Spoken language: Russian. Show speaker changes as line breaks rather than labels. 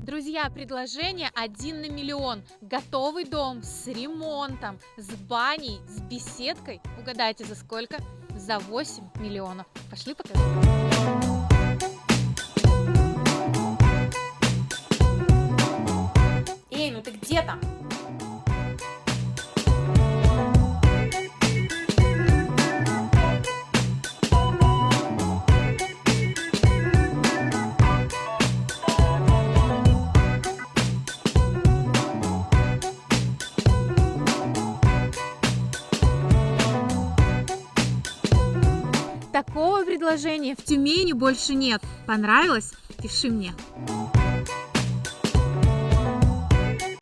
Друзья, предложение 1 на 1 000 000. Готовый дом с ремонтом, с баней, с беседкой. Угадайте, за сколько? За 8 миллионов. Пошли покажу. Эй, ну ты где там? Такого предложения в Тюмени больше нет. Понравилось? Пиши мне.